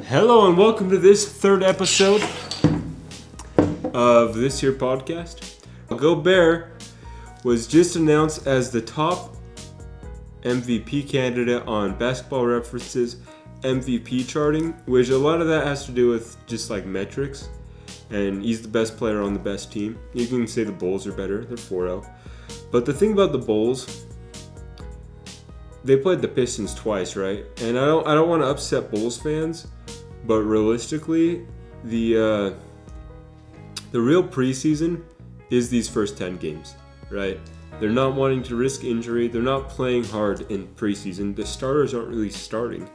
Hello and welcome to this third episode of this here podcast. Gobert was just announced as the top MVP candidate on Basketball Reference's MVP charting, which a lot of that has to do with just like metrics, and he's the best player on the best team. You can say the Bulls are better, they're 4-0. But the thing about the Bulls, they played the Pistons twice, right? And I don't want to upset Bulls fans, but realistically, the real preseason is these first 10 games, right? They're not wanting to risk injury. They're not playing hard in preseason. The starters aren't really starting.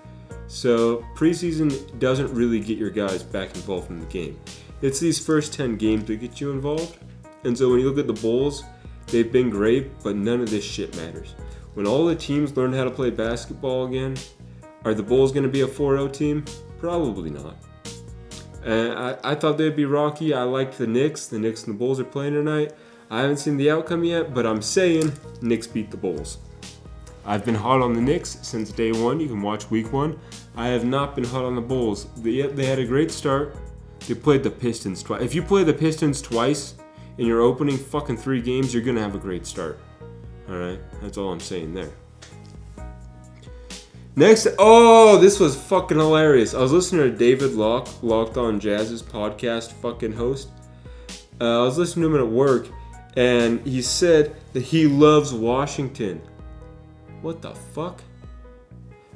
So preseason doesn't really get your guys back involved in the game. It's these first 10 games that get you involved. And so when you look at the Bulls, they've been great, but none of this shit matters. When all the teams learn how to play basketball again, are the Bulls going to be a 4-0 team? Probably not. I thought they'd be rocky. I liked the Knicks. The Knicks and the Bulls are playing tonight. I haven't seen the outcome yet, but I'm saying Knicks beat the Bulls. I've been hot on the Knicks since day one. You can watch week one. I have not been hot on the Bulls. They had a great start. They played the Pistons twice. If you play the Pistons twice in your opening fucking 3 games, you're going to have a great start. All right? That's all I'm saying there. Next, this was fucking hilarious. I was listening to David Locked on Jazz's podcast fucking host. I was listening to him at work, and he said that he loves Washington. What the fuck?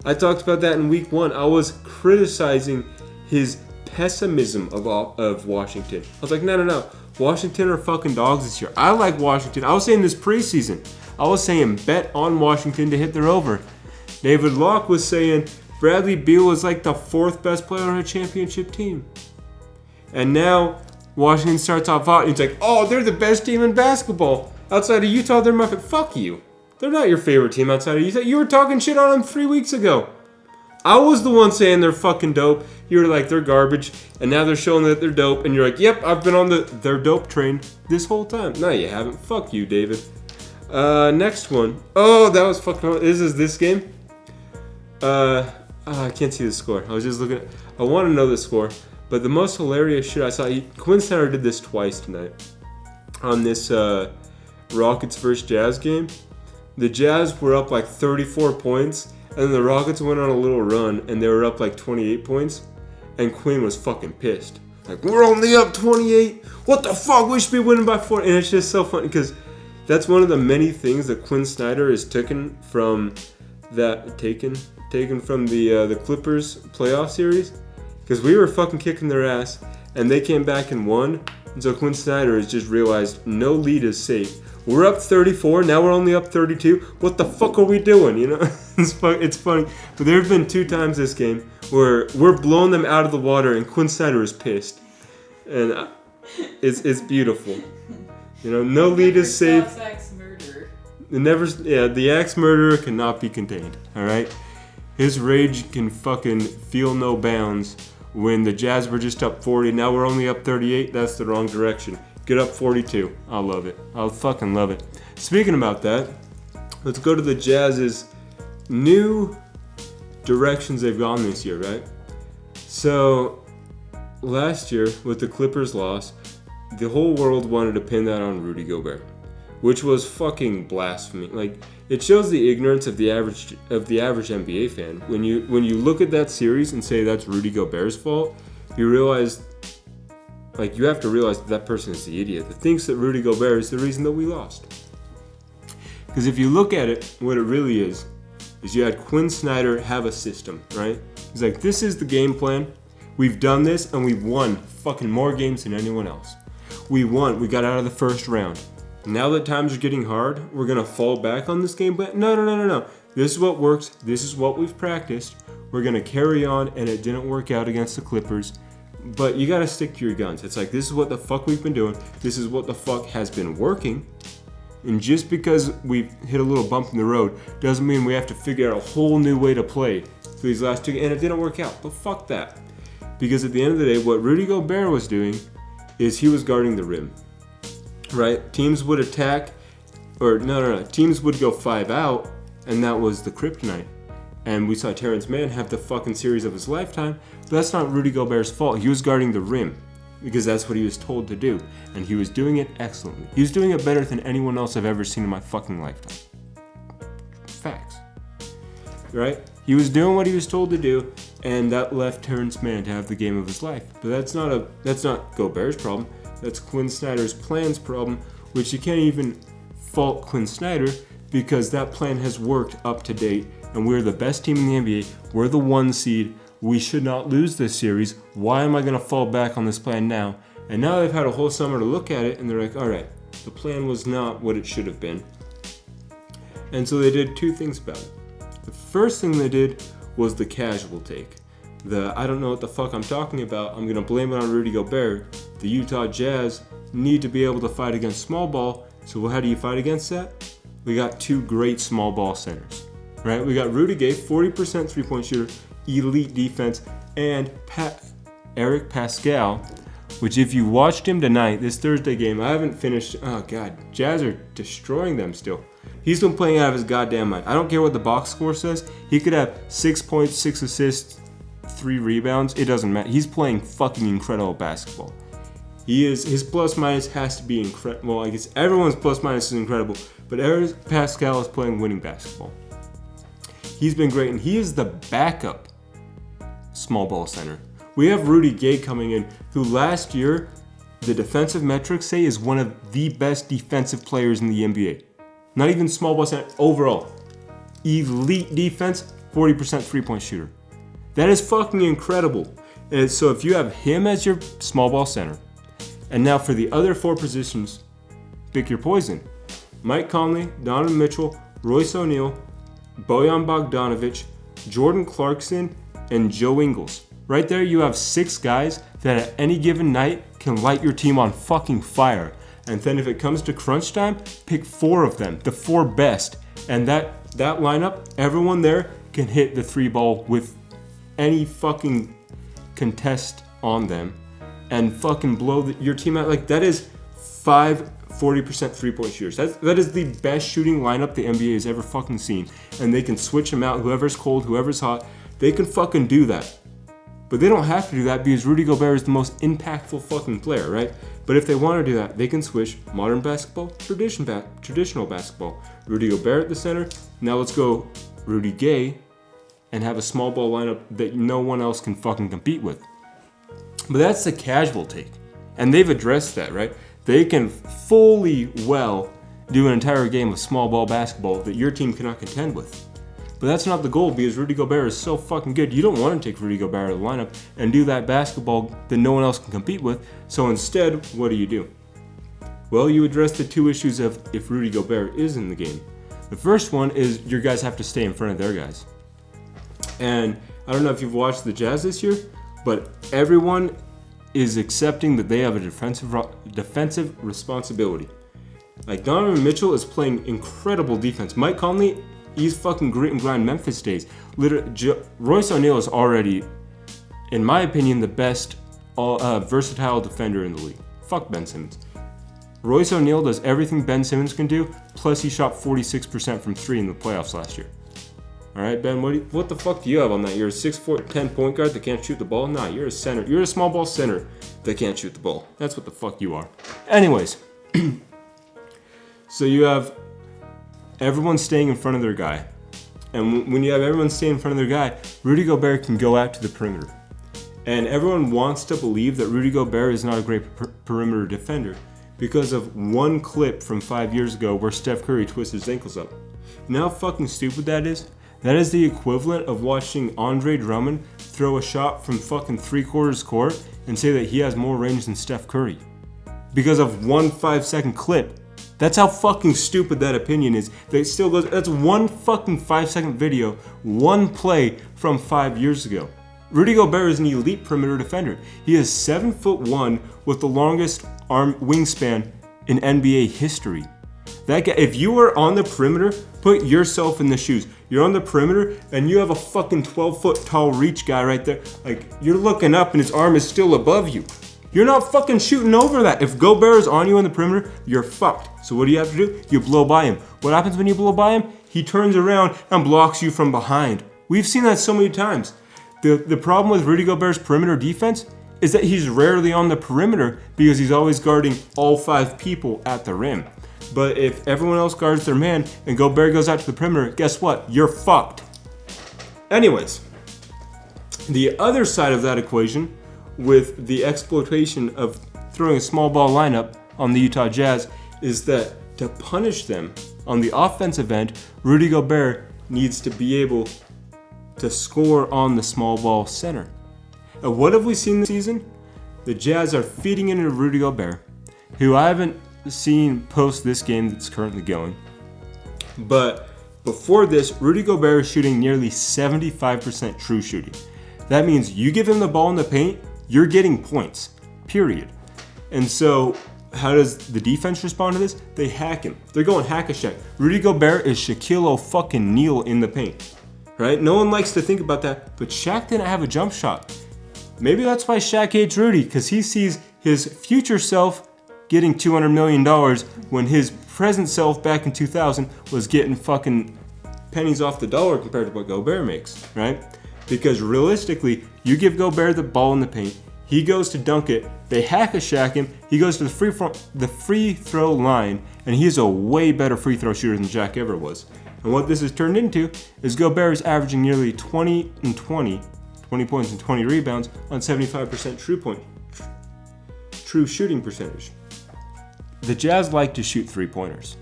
I talked about that in week 1. I was criticizing his pessimism of Washington. I was like, no. Washington are fucking dogs this year. I like Washington. I was saying this preseason. I was saying bet on Washington to hit their over. David Locke was saying Bradley Beal is like the 4th best player on a championship team. And now Washington starts off hot and he's like, they're the best team in basketball. Outside of Utah, they're my fuck you. They're not your favorite team outside of Utah. You were talking shit on them 3 weeks ago. I was the one saying they're fucking dope. You were like, they're garbage. And now they're showing that they're dope. And you're like, yep, I've been on they're dope train this whole time. No, you haven't. Fuck you, David. Next one. That was fucking... Is this game? I can't see the score. I was just looking I want to know the score. But the most hilarious shit I saw... Quinn Snyder did this twice tonight. On this Rockets vs. Jazz game. The Jazz were up like 34 points. And then the Rockets went on a little run. And they were up like 28 points. And Quinn was fucking pissed. Like, we're only up 28. What the fuck? We should be winning by 4. And it's just so funny. Because that's one of the many things that Quinn Snyder has taken from the Clippers playoff series, because we were fucking kicking their ass and they came back and won. And so Quinn Snyder has just realized no lead is safe. We're up 34, now we're only up 32. What the fuck are we doing? You know, it's funny. But there have been 2 times this game where we're blowing them out of the water and Quinn Snyder is pissed, and it's beautiful. You know, no lead is safe. The axe murderer cannot be contained. All right. His rage can fucking feel no bounds. When the Jazz were just up 40, now we're only up 38. That's the wrong direction. Get up 42. I'll love it. I'll fucking love it. Speaking about that, let's go to the Jazz's new directions they've gone this year, right? So, last year, with the Clippers loss, the whole world wanted to pin that on Rudy Gobert, which was fucking blasphemy. Like, it shows the ignorance of the average NBA fan. When you look at that series and say that's Rudy Gobert's fault, you realize, like, you have to realize that person is the idiot that thinks that Rudy Gobert is the reason that we lost. Because if you look at it, what it really is you had Quinn Snyder have a system, right? He's like, this is the game plan. We've done this and we've won fucking more games than anyone else. We won. We got out of the first round. Now that times are getting hard, we're going to fall back on this game plan? No. This is what works. This is what we've practiced. We're going to carry on, and it didn't work out against the Clippers. But you got to stick to your guns. It's like, this is what the fuck we've been doing. This is what the fuck has been working. And just because we've hit a little bump in the road doesn't mean we have to figure out a whole new way to play for these last 2 games. And it didn't work out. But fuck that. Because at the end of the day, what Rudy Gobert was doing is he was guarding the rim. Right? Teams would attack, or no. Teams would go 5 out, and that was the kryptonite. And we saw Terrence Mann have the fucking series of his lifetime. But that's not Rudy Gobert's fault. He was guarding the rim because that's what he was told to do. And he was doing it excellently. He was doing it better than anyone else I've ever seen in my fucking lifetime. Facts. Right? He was doing what he was told to do, and that left Terrence Mann to have the game of his life. But that's not Gobert's problem. That's Quinn Snyder's plan's problem, which you can't even fault Quinn Snyder because that plan has worked up to date, and we're the best team in the NBA. We're the 1 seed. We should not lose this series. Why am I going to fall back on this plan now? And now they've had a whole summer to look at it, and they're like, all right, the plan was not what it should have been. And so they did 2 things about it. The first thing they did was the casual take. I don't know what the fuck I'm talking about. I'm going to blame it on Rudy Gobert. The Utah Jazz need to be able to fight against small ball. So how do you fight against that? We got 2 great small ball centers, right? We got Rudy Gay, 40% 3-point shooter, elite defense, and Eric Pascal, which if you watched him tonight, this Thursday game, I haven't finished. Oh God, Jazz are destroying them still. He's been playing out of his goddamn mind. I don't care what the box score says. He could have 6 points, 6 assists, 3 rebounds. It doesn't matter. He's playing fucking incredible basketball. His plus minus has to be incredible. Well, I guess everyone's plus minus is incredible, but Eric Pascal is playing winning basketball. He's been great, and he is the backup small ball center. We have Rudy Gay coming in, who last year, the defensive metrics say is one of the best defensive players in the NBA. Not even small ball center, overall. Elite defense, 40% 3-point shooter. That is fucking incredible. And so if you have him as your small ball center, and now for the other 4 positions, pick your poison. Mike Conley, Donovan Mitchell, Royce O'Neal, Bojan Bogdanovic, Jordan Clarkson, and Joe Ingles. Right there you have 6 guys that at any given night can light your team on fucking fire. And then if it comes to crunch time, pick 4 of them, the 4 best. And that lineup, everyone there can hit the 3 ball with any fucking contest on them and fucking blow your team out. Like, that is 5 40% 3-point shooters. That is the best shooting lineup the NBA has ever fucking seen. And they can switch them out, whoever's cold, whoever's hot. They can fucking do that. But they don't have to do that because Rudy Gobert is the most impactful fucking player, right? But if they want to do that, they can switch modern basketball, traditional basketball. Rudy Gobert at the center. Now let's go Rudy Gay and have a small ball lineup that no one else can fucking compete with. But that's the casual take. And they've addressed that, right? They can fully well do an entire game of small ball basketball that your team cannot contend with. But that's not the goal because Rudy Gobert is so fucking good. You don't want to take Rudy Gobert out of the lineup and do that basketball that no one else can compete with. So instead, what do? Well, you address the 2 issues of if Rudy Gobert is in the game. The first one is your guys have to stay in front of their guys. And I don't know if you've watched the Jazz this year, but everyone is accepting that they have a defensive responsibility. Like, Donovan Mitchell is playing incredible defense. Mike Conley, he's fucking grit and grind Memphis days. Royce O'Neal is already, in my opinion, the best versatile defender in the league. Fuck Ben Simmons. Royce O'Neal does everything Ben Simmons can do, plus he shot 46% from 3 in the playoffs last year. All right, Ben, what the fuck do you have on that? You're a 6'10" point guard that can't shoot the ball? Nah, you're a center. You're a small ball center that can't shoot the ball. That's what the fuck you are. Anyways, so you have everyone staying in front of their guy. And when you have everyone staying in front of their guy, Rudy Gobert can go out to the perimeter. And everyone wants to believe that Rudy Gobert is not a great perimeter defender because of one clip from 5 years ago where Steph Curry twisted his ankles up. You know how fucking stupid that is? That is the equivalent of watching Andre Drummond throw a shot from fucking 3/4 court and say that he has more range than Steph Curry. Because of one 5-second clip. That's how fucking stupid that opinion is. That still goes. That's one fucking 5-second video, one play from 5 years ago. Rudy Gobert is an elite perimeter defender. He is 7'1" with the longest arm wingspan in NBA history. That guy, if you are on the perimeter, put yourself in the shoes. You're on the perimeter and you have a fucking 12-foot tall reach guy right there. Like, you're looking up and his arm is still above you. You're not fucking shooting over that. If Gobert is on you on the perimeter, you're fucked. So what do you have to do? You blow by him. What happens when you blow by him? He turns around and blocks you from behind. We've seen that so many times. The problem with Rudy Gobert's perimeter defense is that he's rarely on the perimeter because he's always guarding all 5 people at the rim. But if everyone else guards their man and Gobert goes out to the perimeter, guess what? You're fucked. Anyways, the other side of that equation with the exploitation of throwing a small ball lineup on the Utah Jazz is that to punish them on the offensive end, Rudy Gobert needs to be able to score on the small ball center. And what have we seen this season? The Jazz are feeding into Rudy Gobert, who I haven't seen post this game that's currently going. But before this, Rudy Gobert is shooting nearly 75% true shooting. That means you give him the ball in the paint, you're getting points, period. And so how does the defense respond to this? They hack him. They're going hack-a-shack. Rudy Gobert is Shaquille O'Neal in the paint, right? No one likes to think about that, but Shaq didn't have a jump shot. Maybe that's why Shaq hates Rudy, because he sees his future self getting $200 million when his present self back in 2000 was getting fucking pennies off the dollar compared to what Gobert makes, right? Because realistically, you give Gobert the ball in the paint, he goes to dunk it, they hack-a-shack him, he goes to the free throw line, and he's a way better free throw shooter than Shaq ever was. And what this has turned into is Gobert is averaging nearly 20 points and 20 rebounds on 75% true shooting percentage. The Jazz like to shoot 3-pointers,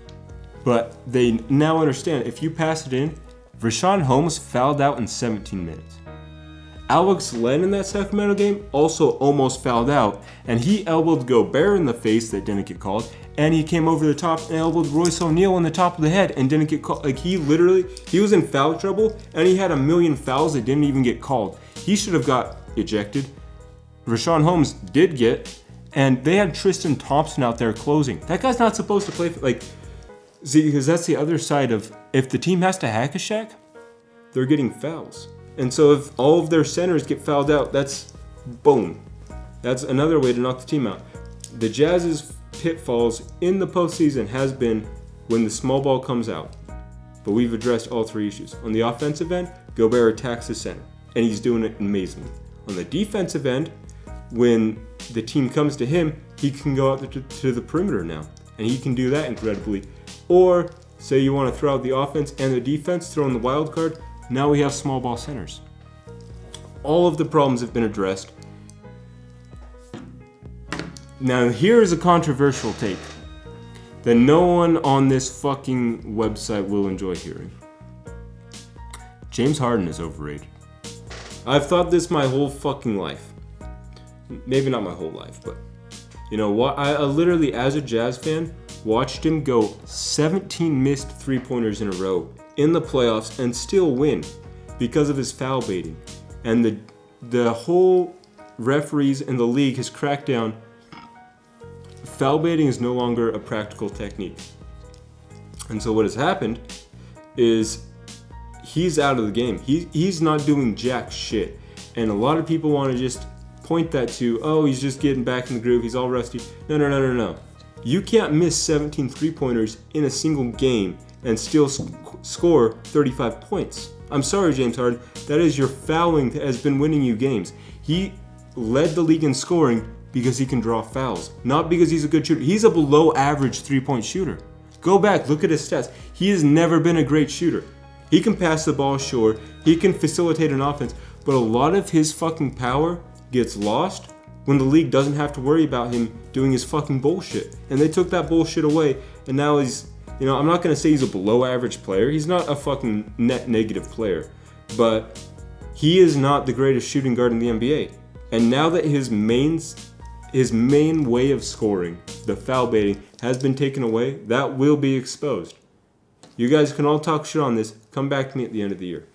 but they now understand if you pass it in, Richaun Holmes fouled out in 17 minutes. Alex Len in that Sacramento game also almost fouled out, and he elbowed Gobert in the face that didn't get called, and he came over the top and elbowed Royce O'Neal in the top of the head and didn't get called. Like he was in foul trouble, and he had 1,000,000 fouls that didn't even get called. He should have got ejected. Richaun Holmes did get, and they had Tristan Thompson out there closing. That guy's not supposed to play, see, because that's the other side of, if the team has to hack-a-shack, they're getting fouls. And so if all of their centers get fouled out, that's boom. That's another way to knock the team out. The Jazz's pitfalls in the postseason has been when the small ball comes out. But we've addressed all 3 issues. On the offensive end, Gobert attacks the center, and he's doing it amazingly. On the defensive end, when the team comes to him, he can go out to the perimeter now, and he can do that incredibly. Or say you want to throw out the offense and the defense, throw in the wild card, now we have small ball centers. All of the problems have been addressed. Now here is a controversial take that no one on this fucking website will enjoy hearing. James Harden is overrated. I've thought this my whole fucking life. Maybe not my whole life, but you know what? I literally, as a Jazz fan, watched him go 17 missed 3-pointers in a row in the playoffs and still win because of his foul baiting. And the whole referees in the league has cracked down. Foul baiting is no longer a practical technique. And so what has happened is he's out of the game. He's not doing jack shit. And a lot of people want to just point that to, oh, he's just getting back in the groove, he's all rusty. No. You can't miss 17 3-pointers in a single game and still score 35 points. I'm sorry, James Harden. That is your fouling that has been winning you games. He led the league in scoring because he can draw fouls, not because he's a good shooter. He's a below average 3-point shooter. Go back, look at his stats. He has never been a great shooter. He can pass the ball short, he can facilitate an offense, but a lot of his fucking power gets lost when the league doesn't have to worry about him doing his fucking bullshit. And they took that bullshit away, and now he's, I'm not going to say he's a below average player. He's not a fucking net negative player, but he is not the greatest shooting guard in the NBA. And now that his main way of scoring, the foul baiting, has been taken away, that will be exposed. You guys can all talk shit on this. Come back to me at the end of the year.